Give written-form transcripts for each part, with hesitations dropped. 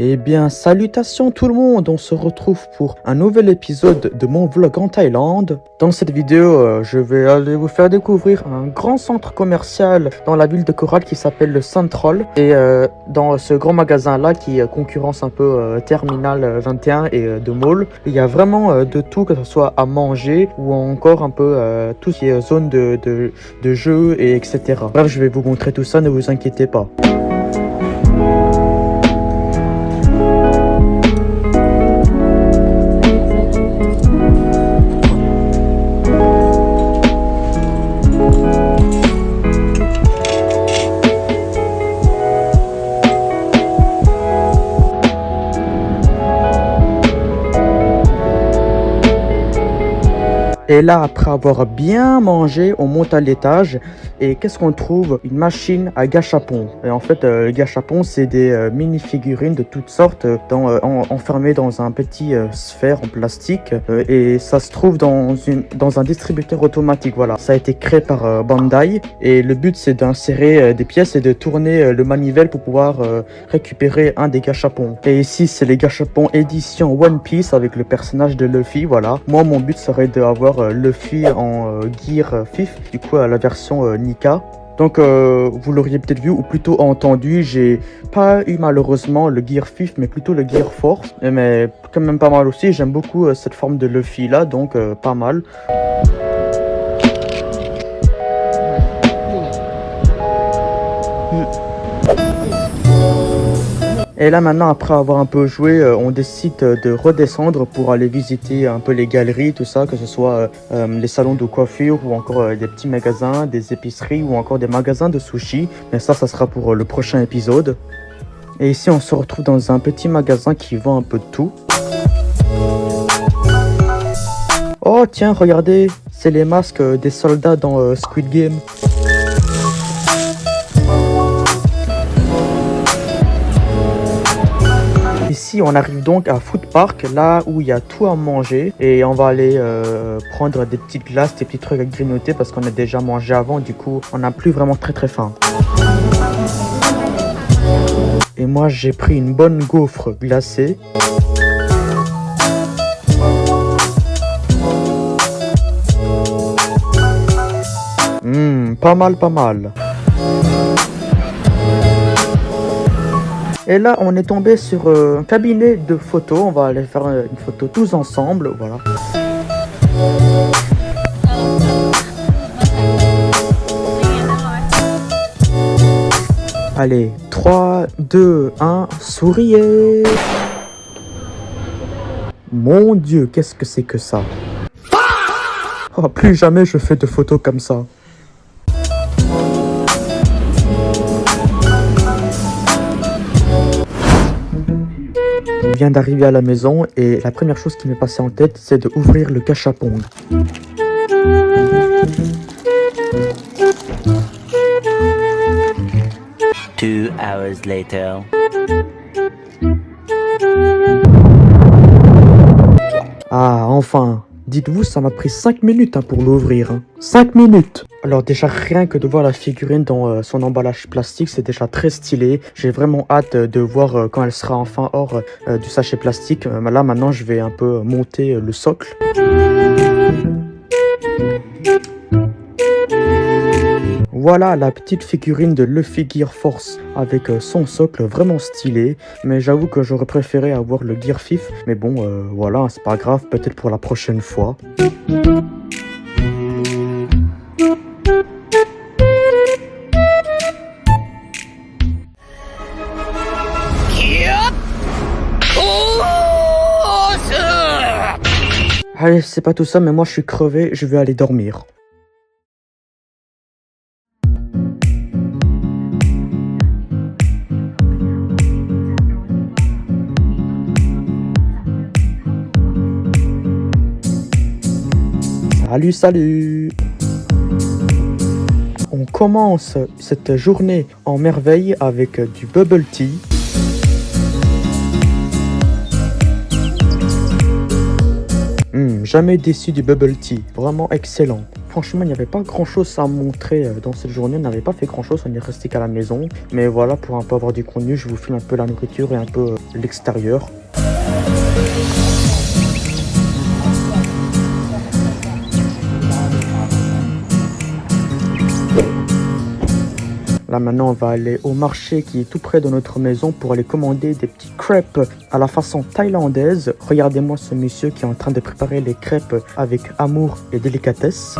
Eh bien, salutations tout le monde, on se retrouve pour un nouvel épisode de mon vlog en Thaïlande. Dans cette vidéo, je vais aller vous faire découvrir un grand centre commercial dans la ville de Coral qui s'appelle le Central. Et dans ce grand magasin-là qui concurrence un peu Terminal 21 et de Mall, il y a vraiment de tout, que ce soit à manger ou encore un peu tout ce qui est zone de jeux et etc. Bref, je vais vous montrer tout ça, ne vous inquiétez pas. Et là, après avoir bien mangé, on monte à l'étage. Et qu'est-ce qu'on trouve? Une machine à gâchapon. Et en fait, le gâchapon, c'est des mini-figurines de toutes sortes enfermées dans un petit sphère en plastique. Et ça se trouve dans un distributeur automatique. Voilà, ça a été créé par Bandai. Et le but, c'est d'insérer des pièces et de tourner le manivelle pour pouvoir récupérer un des gâchapons. Et ici, c'est les gâchapons édition One Piece avec le personnage de Luffy. Voilà, moi, mon but serait d'avoir Luffy en Gear 5, du coup à la version Nika. Donc vous l'auriez peut-être vu ou plutôt entendu, j'ai pas eu malheureusement le Gear 5 mais plutôt le Gear Force, mais quand même pas mal aussi. J'aime beaucoup cette forme de Luffy là, donc pas mal. Et là maintenant, après avoir un peu joué, on décide de redescendre pour aller visiter un peu les galeries, tout ça, que ce soit les salons de coiffure ou encore des petits magasins, des épiceries ou encore des magasins de sushi. Mais ça sera pour le prochain épisode. Et ici, on se retrouve dans un petit magasin qui vend un peu de tout. Oh tiens, regardez, c'est les masques des soldats dans Squid Game. Ici, on arrive donc à Food Park, là où il y a tout à manger. Et on va aller prendre des petites glaces, des petits trucs à grignoter parce qu'on a déjà mangé avant. Du coup, on n'a plus vraiment très faim. Et moi, j'ai pris une bonne gaufre glacée. Pas mal, pas mal. Et là, on est tombé sur un cabinet de photos. On va aller faire une photo tous ensemble. Voilà. Allez, 3, 2, 1, souriez. Mon Dieu, qu'est-ce que c'est que ça? Oh, plus jamais je fais de photos comme ça. On vient d'arriver à la maison et la première chose qui m'est passée en tête, c'est de ouvrir le gâchapon. Two hours later. Ah, enfin! Dites-vous, ça m'a pris 5 minutes pour l'ouvrir. 5 minutes! Alors déjà, rien que de voir la figurine dans son emballage plastique, c'est déjà très stylé. J'ai vraiment hâte de voir quand elle sera enfin hors du sachet plastique. Là, maintenant, je vais un peu monter le socle. Voilà la petite figurine de Luffy Gear Force avec son socle vraiment stylé. Mais j'avoue que j'aurais préféré avoir le Gear 5. Mais bon, voilà, c'est pas grave, peut-être pour la prochaine fois. Allez, c'est pas tout ça, mais moi je suis crevé, je vais aller dormir. Salut, salut! On commence cette journée en merveille avec du bubble tea. Jamais déçu du bubble tea, vraiment excellent. Franchement, il n'y avait pas grand chose à montrer dans cette journée. On n'avait pas fait grand chose, on est resté qu'à la maison. Mais voilà, pour un peu avoir du contenu, je vous filme un peu la nourriture et un peu l'extérieur. Là maintenant on va aller au marché qui est tout près de notre maison pour aller commander des petits crêpes à la façon thaïlandaise. Regardez-moi ce monsieur qui est en train de préparer les crêpes avec amour et délicatesse.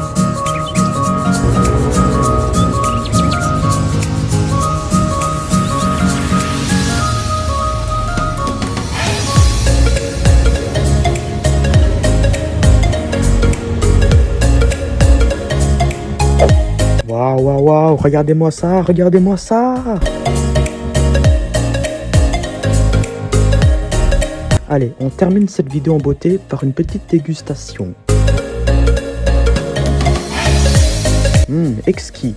Waouh, waouh, waouh, regardez-moi ça, regardez-moi ça. Allez, on termine cette vidéo en beauté par une petite dégustation. Exquis.